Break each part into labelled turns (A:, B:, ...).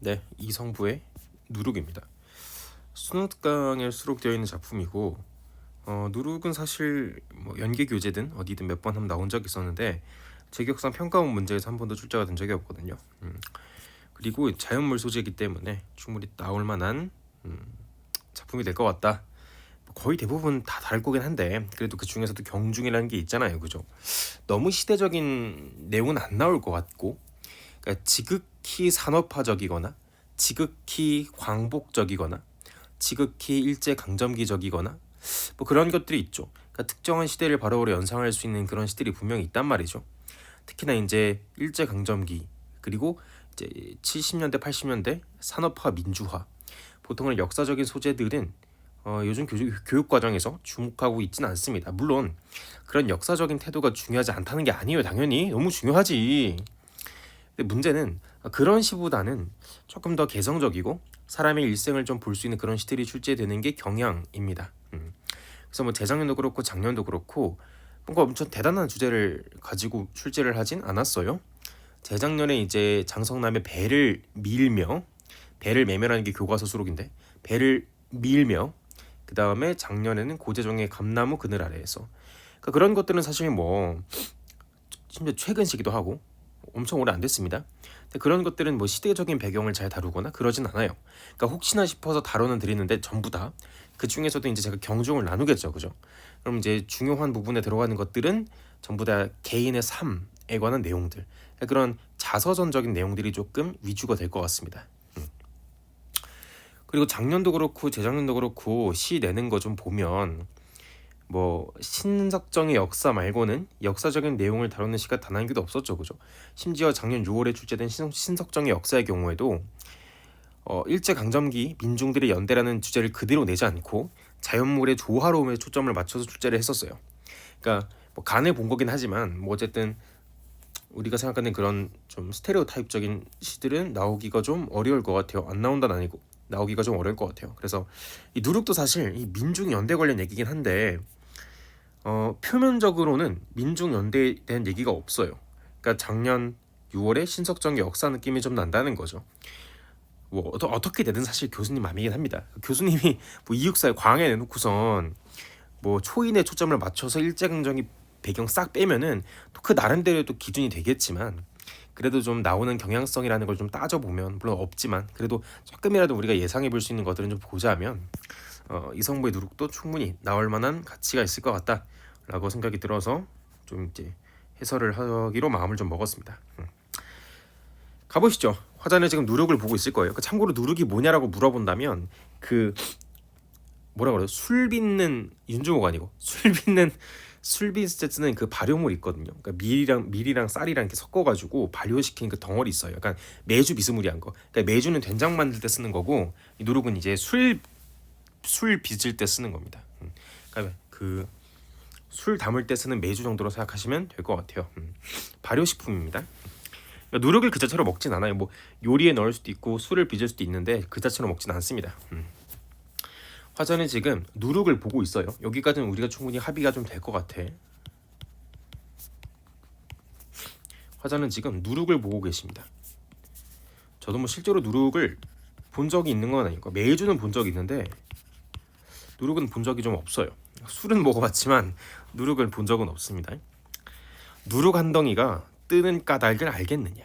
A: 네, 이성부의 누룩입니다. 순환특강에 수록되어 있는 작품이고 누룩은 사실 뭐 연계 교재든 어디든 몇 번 한번 나온 적이 있었는데 제 기억상 평가원 문제에서 한 번도 출제가 된 적이 없거든요. 그리고 자연물 소재이기 때문에 충분히 나올 만한 작품이 될 것 같다. 거의 대부분 다 다를 거긴 한데 그래도 그 중에서도 경중이라는 게 있잖아요, 그죠? 너무 시대적인 내용은 안 나올 것 같고, 그러니까 지극히 산업화적이거나 지극히 광복적이거나 지극히 일제 강점기적이거나 뭐 그런 것들이 있죠. 그러니까 특정한 시대를 바로바로 연상할 수 있는 그런 시들이 분명히 있단 말이죠. 특히나 이제 일제 강점기 그리고 이제 70년대 80년대 산업화 민주화, 보통은 역사적인 소재들은 요즘 교육 과정에서 주목하고 있지는 않습니다. 물론 그런 역사적인 태도가 중요하지 않다는 게 아니에요. 당연히 너무 중요하지. 근데 문제는 그런 시보다는 조금 더 개성적이고 사람의 일생을 좀 볼 수 있는 그런 시들이 출제되는 게 경향입니다. 그래서 뭐 재작년도 그렇고 작년도 그렇고 뭔가 엄청 대단한 주제를 가지고 출제를 하진 않았어요. 재작년에 이제 장성남의 배를 밀며, 배를 매면하는 게 교과서 수록인데 배를 밀며, 그 다음에 작년에는 고재종의 감나무 그늘 아래에서, 그러니까 그런 것들은 사실 뭐 심지어 최근시기도 하고 엄청 오래 안 됐습니다. 근데 그런 것들은 뭐 시대적인 배경을 잘 다루거나 그러진 않아요. 그러니까 혹시나 싶어서 다뤄는 드리는데 전부 다 그 중에서도 이제 제가 경중을 나누겠죠, 그죠? 그럼 이제 중요한 부분에 들어가는 것들은 전부 다 개인의 삶에 관한 내용들, 그러니까 그런 자서전적인 내용들이 조금 위주가 될 것 같습니다. 그리고 작년도 그렇고 재작년도 그렇고 시 내는 거 좀 보면 뭐 신석정의 역사 말고는 역사적인 내용을 다루는 시가 단 한 개도 없었죠, 그죠? 심지어 작년 6월에 출제된 신석정의 역사의 경우에도 일제 강점기 민중들의 연대라는 주제를 그대로 내지 않고 자연물의 조화로움에 초점을 맞춰서 출제를 했었어요. 그러니까 뭐 간에 본 거긴 하지만 뭐 어쨌든 우리가 생각하는 그런 좀 스테레오 타입적인 시들은 나오기가 좀 어려울 것 같아요. 안 나온다는 아니고 나오기가 좀 어려울 것 같아요. 그래서 이 누룩도 사실 이 민중 연대 관련 얘기긴 한데 표면적으로는 민중 연대에 대한 얘기가 없어요. 그러니까 작년 6월에 신석정의 역사 느낌이 좀 난다는 거죠. 뭐 어떻게 되든 사실 교수님 맘이긴 합니다. 교수님이 뭐 이육사의 광해 내놓고선 뭐 초인의 초점을 맞춰서 일제강점기 배경 싹 빼면은 또 그 나름대로 또 기준이 되겠지만, 그래도 좀 나오는 경향성이라는 걸 좀 따져보면, 물론 없지만 그래도 조금이라도 우리가 예상해 볼 수 있는 것들은 좀 보자면 이성부의 누룩도 충분히 나올 만한 가치가 있을 것 같다라고 생각이 들어서 좀 이제 해설을 하기로 마음을 좀 먹었습니다. 가보시죠. 화자는 지금 누룩을 보고 있을 거예요. 참고로 누룩이 뭐냐라고 물어본다면 그 뭐라 그래요? 술 빚는 윤중호가 아니고 술 빚을 때 쓰는 그 발효물 있거든요. 그러니까 밀이랑 쌀이랑 이렇게 섞어가지고 발효시킨 그 덩어리 있어요. 약간 메주 비스무리한 거. 그러니까 메주는 된장 만들 때 쓰는 거고 이 누룩은 이제 술 빚을 때 쓰는 겁니다. 그러니까 그 술 담을 때 쓰는 메주 정도로 생각하시면 될 것 같아요. 발효식품입니다. 그러니까 누룩을 그 자체로 먹진 않아요. 뭐 요리에 넣을 수도 있고 술을 빚을 수도 있는데 그 자체로 먹진 않습니다. 화자는 지금 누룩을 보고 있어요. 여기까지는 우리가 충분히 합의가 좀 될 것 같아. 화자는 지금 누룩을 보고 계십니다. 저도 뭐 실제로 누룩을 본 적이 있는 건 아니고 메주는 본 적이 있는데 누룩은 본 적이 좀 없어요. 술은 먹어봤지만 누룩을 본 적은 없습니다. 누룩 한 덩이가 뜨는 까닭을 알겠느냐.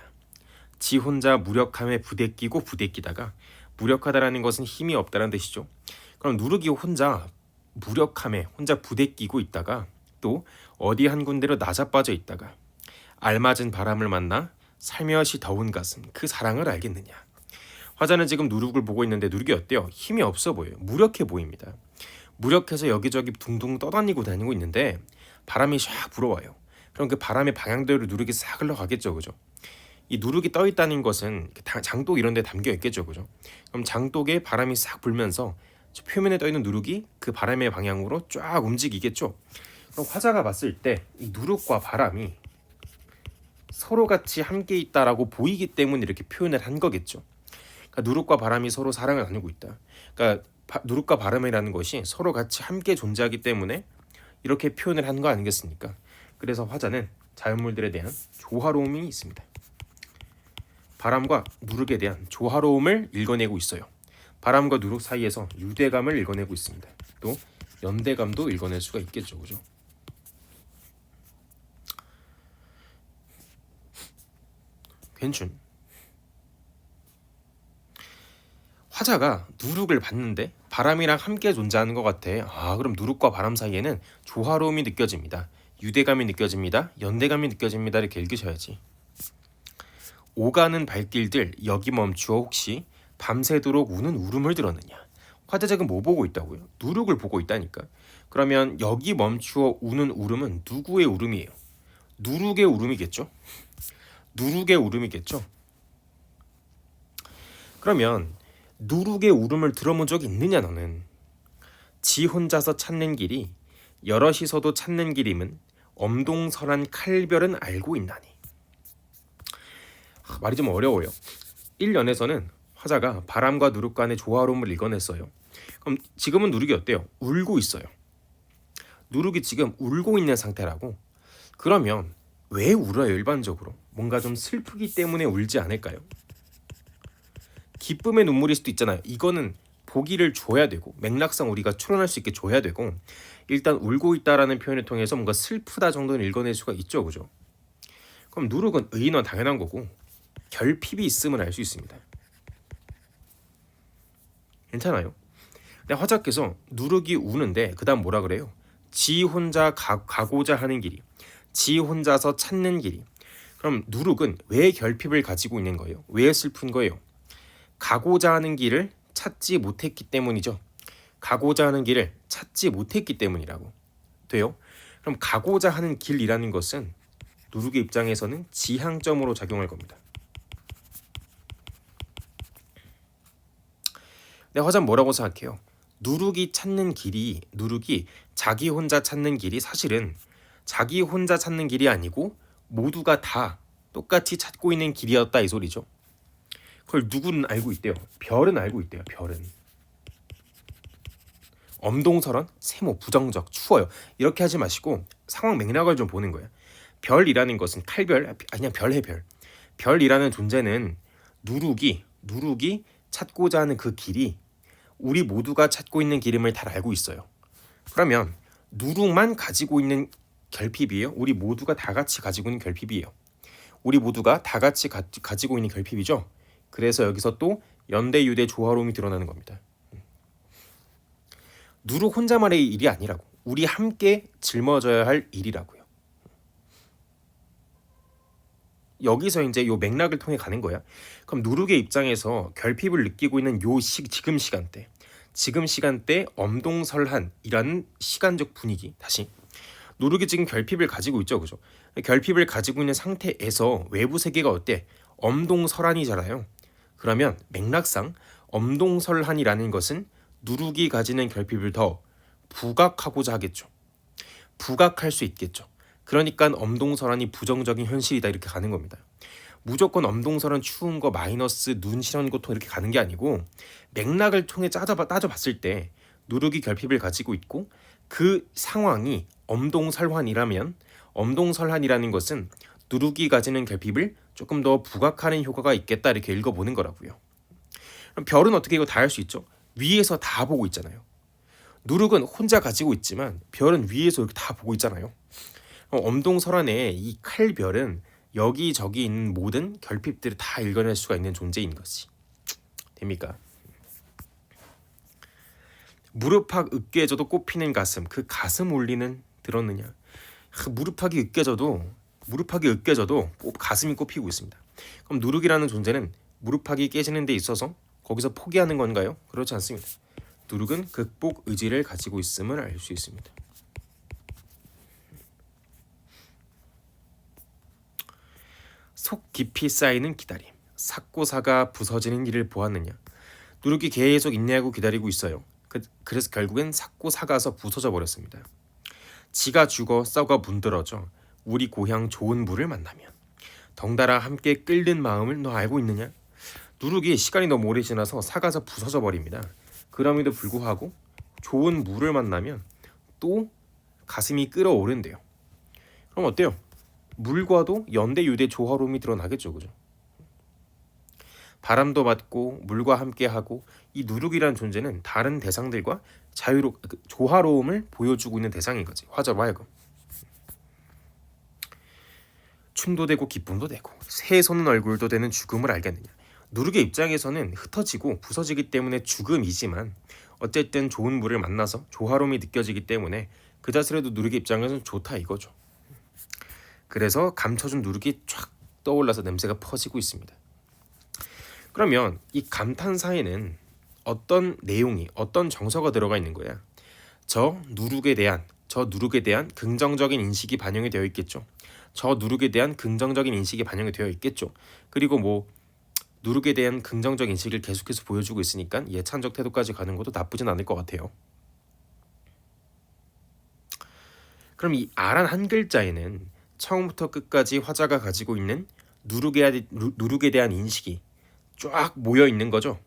A: 지 혼자 무력함에 부대끼고 부대끼다가, 무력하다라는 것은 힘이 없다는 뜻이죠. 그럼 누룩이 혼자 무력함에 혼자 부대끼고 있다가 또 어디 한 군데로 나자빠져 있다가 알맞은 바람을 만나 살며시 더운 가슴 그 사랑을 알겠느냐. 화자는 지금 누룩을 보고 있는데 누룩이 어때요? 힘이 없어 보여요. 무력해 보입니다. 무력해서 여기저기 둥둥 떠다니고 다니고 있는데 바람이 샥 불어와요. 그럼 그 바람의 방향대로 누룩이 싹 흘러가겠죠, 그죠? 이 누룩이 떠 있다는 것은 장독 이런 데 담겨 있겠죠, 그죠? 그럼 장독에 바람이 싹 불면서 표면에 떠 있는 누룩이 그 바람의 방향으로 쫙 움직이겠죠. 그럼 화자가 봤을 때 이 누룩과 바람이 서로 같이 함께 있다라고 보이기 때문에 이렇게 표현을 한 거겠죠. 그러니까 누룩과 바람이 서로 사랑을 나누고 있다. 그러니까 누룩과 바람이라는 것이 서로 같이 함께 존재하기 때문에 이렇게 표현을 한 거 아니겠습니까? 그래서 화자는 자연물들에 대한 조화로움이 있습니다. 바람과 누룩에 대한 조화로움을 읽어내고 있어요. 바람과 누룩 사이에서 유대감을 읽어내고 있습니다. 또 연대감도 읽어낼 수가 있겠죠, 그죠? 괜춘. 화자가 누룩을 봤는데 바람이랑 함께 존재하는 것 같아. 그럼 누룩과 바람 사이에는 조화로움이 느껴집니다. 유대감이 느껴집니다. 연대감이 느껴집니다. 이렇게 읽으셔야지. 오가는 발길들 여기 멈추어 혹시 밤새도록 우는 울음을 들었느냐. 화자작은 뭐 보고 있다고요? 누룩을 보고 있다니까. 그러면 여기 멈추어 우는 울음은 누구의 울음이에요? 누룩의 울음이겠죠? 누룩의 울음이겠죠? 그러면 누룩의 울음을 들어본 적이 있느냐 너는? 지 혼자서 찾는 길이 여럿이서도 찾는 길임은 엄동설한 칼별은 알고 있나니. 말이 좀 어려워요. 1년에서는 화자가 바람과 누룩 간의 조화로움을 읽어냈어요. 그럼 지금은 누룩이 어때요? 울고 있어요. 누룩이 지금 울고 있는 상태라고? 그러면 왜 울어요 일반적으로? 뭔가 좀 슬프기 때문에 울지 않을까요? 기쁨의 눈물일 수도 있잖아요. 이거는 보기를 줘야 되고 맥락상 우리가 추론할 수 있게 줘야 되고 일단 울고 있다라는 표현을 통해서 뭔가 슬프다 정도는 읽어낼 수가 있죠. 그죠? 그럼 누룩은 의인은 당연한 거고 결핍이 있음을 알 수 있습니다. 괜찮아요? 근데 화자께서 누룩이 우는데 그 다음 뭐라 그래요? 지 혼자 가고자 하는 길이, 지 혼자서 찾는 길이. 그럼 누룩은 왜 결핍을 가지고 있는 거예요? 왜 슬픈 거예요? 가고자 하는 길을 찾지 못했기 때문이죠. 가고자 하는 길을 찾지 못했기 때문이라고. 돼요? 그럼 가고자 하는 길이라는 것은 누룩의 입장에서는 지향점으로 작용할 겁니다. 근데 화자는 뭐라고 생각해요? 누룩이 자기 혼자 찾는 길이 사실은 자기 혼자 찾는 길이 아니고 모두가 다 똑같이 찾고 있는 길이었다 이 소리죠. 그걸 누구는 알고 있대요? 별은 알고 있대요. 별은. 엄동설한, 세모, 부정적, 추워요. 이렇게 하지 마시고 상황 맥락을 좀 보는 거예요. 별이라는 것은 칼별, 아니야 별해별. 별이라는 존재는 누룩이 찾고자 하는 그 길이 우리 모두가 찾고 있는 길임을 다 알고 있어요. 그러면 누룩만 가지고 있는 결핍이에요? 우리 모두가 다 같이 가지고 있는 결핍이에요? 우리 모두가 다 같이 가지고 있는 결핍이죠? 그래서 여기서 또 연대유대 조화로움이 드러나는 겁니다. 누룩 혼자만의 일이 아니라고. 우리 함께 짊어져야 할 일이라고요. 여기서 이제 요 맥락을 통해 가는 거야. 그럼 누룩의 입장에서 결핍을 느끼고 있는 지금 시간대 엄동설한이라는 시간적 분위기. 다시 누룩이 지금 결핍을 가지고 있죠, 그죠? 결핍을 가지고 있는 상태에서 외부 세계가 어때? 엄동설한이잖아요. 그러면 맥락상 엄동설한이라는 것은 누룩이 가지는 결핍을 더 부각하고자 하겠죠. 부각할 수 있겠죠. 그러니까 엄동설한이 부정적인 현실이다 이렇게 가는 겁니다. 무조건 엄동설한 추운 거 마이너스 눈 시런 고통 이렇게 가는 게 아니고 맥락을 통해 따져봤을 때 누룩이 결핍을 가지고 있고 그 상황이 엄동설환이라면 엄동설환이라는 것은 누룩이 가지는 결핍을 조금 더 부각하는 효과가 있겠다 이렇게 읽어보는 거라고요. 그럼 별은 어떻게 이거 다 할 수 있죠? 위에서 다 보고 있잖아요. 누룩은 혼자 가지고 있지만 별은 위에서 이렇게 다 보고 있잖아요. 엄동설환의 이 칼별은 여기저기 있는 모든 결핍들을 다 읽어낼 수가 있는 존재인 것이 됩니까? 무릎팍 으깨져도 꼽히는 가슴, 그 가슴 울리는 들었느냐? 무릎팍이 으깨져도 꼭 가슴이 꼽히고 있습니다. 그럼 누룩이라는 존재는 무릎팍이 깨지는 데 있어서 거기서 포기하는 건가요? 그렇지 않습니다. 누룩은 극복 의지를 가지고 있음을 알 수 있습니다. 속 깊이 쌓이는 기다림. 삭고사가 부서지는 일을 보았느냐. 누룩이 계속 인내하고 기다리고 있어요. 그래서 결국엔 삭고사가서 부서져 버렸습니다. 지가 죽어 썩어 문드러져 우리 고향 좋은 물을 만나면 덩달아 함께 끓는 마음을 너 알고 있느냐. 누룩이 시간이 너무 오래 지나서 사가서 부서져 버립니다. 그럼에도 불구하고 좋은 물을 만나면 또 가슴이 끓어오른대요. 그럼 어때요? 물과도 연대 유대 조화로움이 드러나겠죠, 그죠? 바람도 맞고 물과 함께하고 이 누룩이란 존재는 다른 대상들과 조화로움을 보여주고 있는 대상인 거지. 화자로 하여금. 춤도 되고 기쁨도 되고 새 솟는 얼굴도 되는 죽음을 알겠느냐. 누룩의 입장에서는 흩어지고 부서지기 때문에 죽음이지만 어쨌든 좋은 물을 만나서 조화로움이 느껴지기 때문에 그 자체로도 누룩의 입장에서는 좋다 이거죠. 그래서 감춰준 누룩이 쫙 떠올라서 냄새가 퍼지고 있습니다. 그러면 이 감탄사에는 어떤 내용이 어떤 정서가 들어가 있는 거야? 저 누룩에 대한 긍정적인 인식이 반영이 되어 있겠죠. 저 누룩에 대한 긍정적인 인식이 반영이 되어 있겠죠. 그리고 뭐 누룩에 대한 긍정적 인식을 계속해서 보여주고 있으니까 예찬적 태도까지 가는 것도 나쁘진 않을 것 같아요. 그럼 이 아란 한 글자에는 처음부터 끝까지 화자가 가지고 있는 누룩에 대한 인식이 쫙 모여 있는 거죠.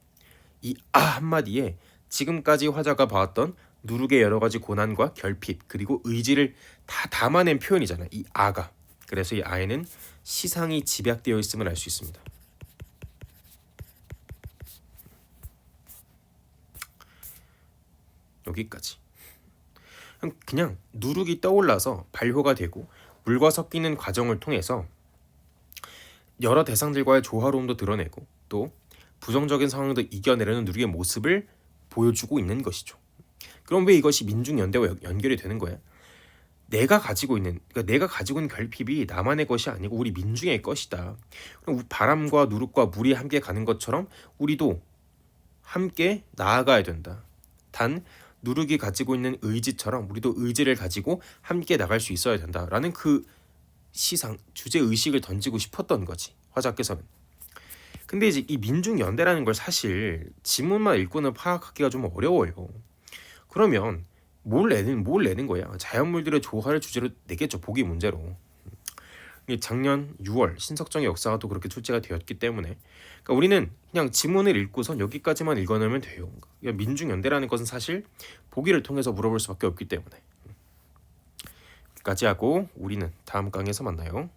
A: 이 아 한마디에 지금까지 화자가 봐왔던 누룩의 여러 가지 고난과 결핍 그리고 의지를 다 담아낸 표현이잖아요. 이 아가. 그래서 이 아에는 시상이 집약되어 있음을 알 수 있습니다. 여기까지. 그냥 누룩이 떠올라서 발효가 되고 물과 섞이는 과정을 통해서 여러 대상들과의 조화로움도 드러내고 또 부정적인 상황도 이겨내려는 누룩의 모습을 보여주고 있는 것이죠. 그럼 왜 이것이 민중연대와 연결이 되는 거야? 내가 가지고 있는 결핍이 나만의 것이 아니고 우리 민중의 것이다. 그럼 바람과 누룩과 물이 함께 가는 것처럼 우리도 함께 나아가야 된다. 단 누룩이 가지고 있는 의지처럼 우리도 의지를 가지고 함께 나갈 수 있어야 된다라는 그 주제 의식을 던지고 싶었던 거지 화자께서는. 근데 이제 이 민중연대라는 걸 사실 지문만 읽고는 파악하기가 좀 어려워요. 그러면 뭘 내는 거야? 자연물들의 조화를 주제로 내겠죠. 보기 문제로. 작년 6월 신석정의 역사가 또 그렇게 출제가 되었기 때문에 그러니까 우리는 그냥 지문을 읽고선 여기까지만 읽어내면 돼요. 그러니까 민중연대라는 것은 사실 보기를 통해서 물어볼 수밖에 없기 때문에 여기까지 하고 우리는 다음 강의에서 만나요.